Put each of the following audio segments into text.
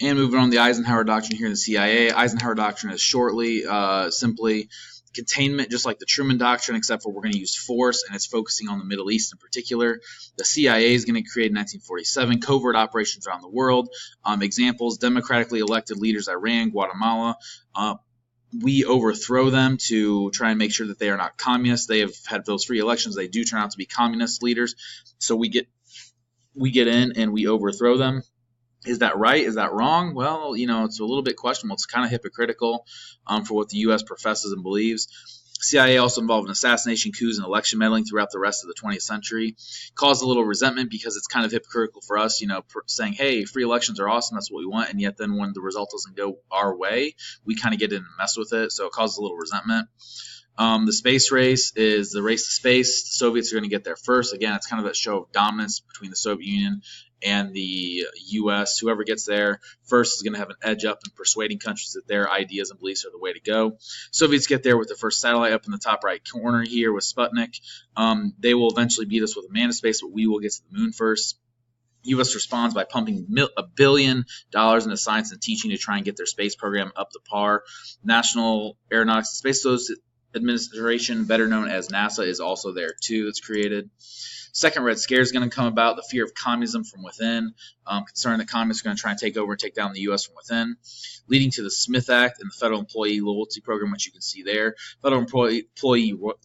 And moving on, the Eisenhower Doctrine here in the CIA. Eisenhower Doctrine is shortly, simply containment, just like the Truman Doctrine, except for we're going to use force, and it's focusing on the Middle East in particular. The CIA is going to create in 1947 covert operations around the world. Examples: democratically elected leaders, Iran, Guatemala. We overthrow them to try and make sure that they are not communists. They have had those free elections. They do turn out to be communist leaders. So we get in and we overthrow them. Is that right? Is that wrong? Well, it's a little bit questionable. It's kind of hypocritical for what the U.S. professes and believes. CIA also involved in assassination, coups, and election meddling throughout the rest of the 20th century. Caused a little resentment because it's kind of hypocritical for us, saying, hey, free elections are awesome, that's what we want, and yet then when the result doesn't go our way, we kind of get in and mess with it, so it causes a little resentment. The space race is the race to space. The Soviets are going to get there first. Again, it's kind of that show of dominance between the Soviet Union and the U.S. Whoever gets there first is going to have an edge up in persuading countries that their ideas and beliefs are the way to go. Soviets get there with the first satellite up in the top right corner here with Sputnik. They will eventually beat us with a man to space, but we will get to the moon first. U.S. responds by pumping $1 billion into science and teaching to try and get their space program up to par. National Aeronautics and Space Administration, better known as NASA, is also there too. It's created. Second Red Scare is going to come about, the fear of communism from within, concern that communists are going to try and take over and take down the U.S. from within, leading to the Smith Act and the Federal Employee Loyalty Program, which you can see there. Federal Employee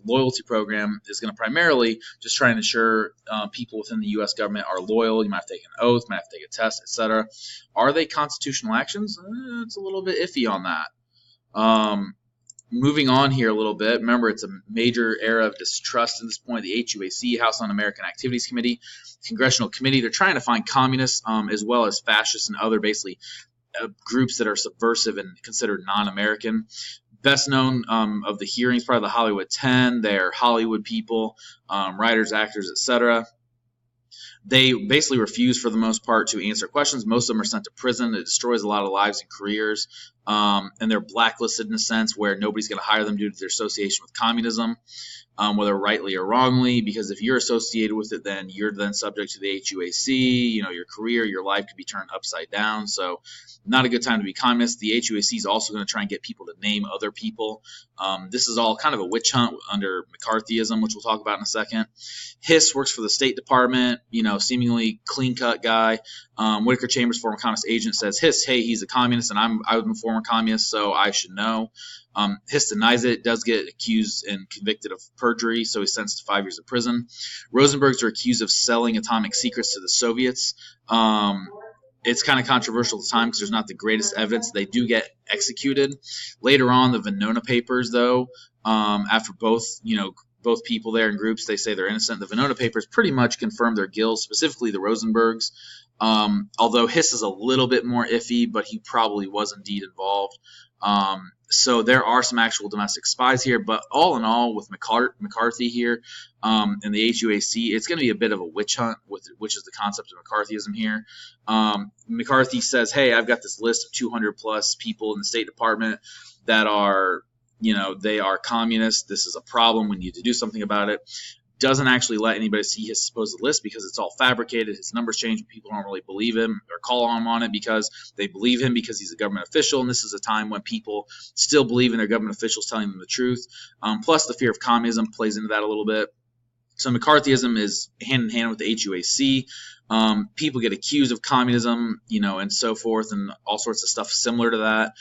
Loyalty Program is going to primarily just try and ensure people within the U.S. government are loyal. You might have to take an oath, might have to take a test, etc. Are they constitutional actions? It's a little bit iffy on that. Moving on here a little bit, remember it's a major era of distrust at this point. The HUAC, House Un-American Activities Committee, Congressional Committee, they're trying to find communists as well as fascists and other basically groups that are subversive and considered non-American. Best known of the hearings, probably the Hollywood 10. They're Hollywood people, writers, actors, etc. They basically refuse, for the most part, to answer questions. Most of them are sent to prison. It destroys a lot of lives and careers. And they're blacklisted in a sense where nobody's going to hire them due to their association with communism, whether rightly or wrongly, because if you're associated with it, then you're then subject to the HUAC. Your career, your life could be turned upside down. So not a good time to be communist. The HUAC is also going to try and get people to name other people. This is all kind of a witch hunt under McCarthyism, which we'll talk about in a second. Hiss works for the State Department, seemingly clean-cut guy. Whitaker Chambers, former communist agent, says, Hiss, hey, he's a communist, and I'm a former communist, so I should know. Hiss denies it, does get accused and convicted of perjury, so he's sentenced to 5 years of prison. Rosenbergs are accused of selling atomic secrets to the Soviets. It's kind of controversial at the time because there's not the greatest evidence. They do get executed. Later on, the Venona Papers, though, after both people there in groups, they say they're innocent. The Venona Papers pretty much confirm their guilt, specifically the Rosenbergs. Although Hiss is a little bit more iffy, but he probably was indeed involved. So there are some actual domestic spies here, but all in all, with McCarthy here and the HUAC, it's going to be a bit of a witch hunt, which is the concept of McCarthyism here. McCarthy says, hey, I've got this list of 200 plus people in the State Department that are, they are communists. This is a problem. We need to do something about it. Doesn't actually let anybody see his supposed list because it's all fabricated. His numbers change. People don't really believe him or call him on it because they believe him because he's a government official. And this is a time when people still believe in their government officials telling them the truth. Plus, the fear of communism plays into that a little bit. So McCarthyism is hand in hand with the HUAC. People get accused of communism, and so forth, and all sorts of stuff similar to that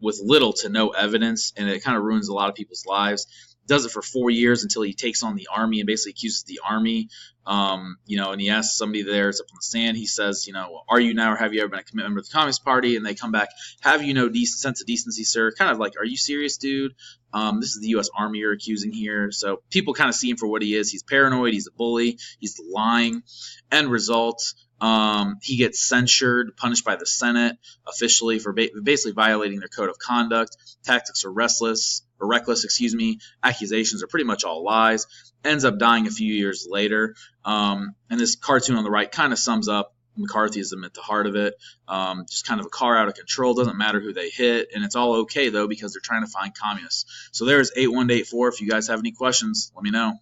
with little to no evidence. And it kind of ruins a lot of people's lives. Does it for 4 years until he takes on the army and basically accuses the army. And he asks somebody there, it's up on the stand. He says, are you now or have you ever been a member of the Communist Party? And they come back, have you no sense of decency, sir? Kind of like, are you serious, dude? This is the U.S. Army you're accusing here. So people kind of see him for what he is. He's paranoid. He's a bully. He's lying. End result, he gets censured, punished by the Senate officially for basically violating their code of conduct. Tactics are reckless. Accusations are pretty much all lies. Ends up dying a few years later. And this cartoon on the right kind of sums up McCarthyism at the heart of it. Just kind of a car out of control. Doesn't matter who they hit. And it's all okay, though, because they're trying to find communists. So there's 8184. If you guys have any questions, let me know.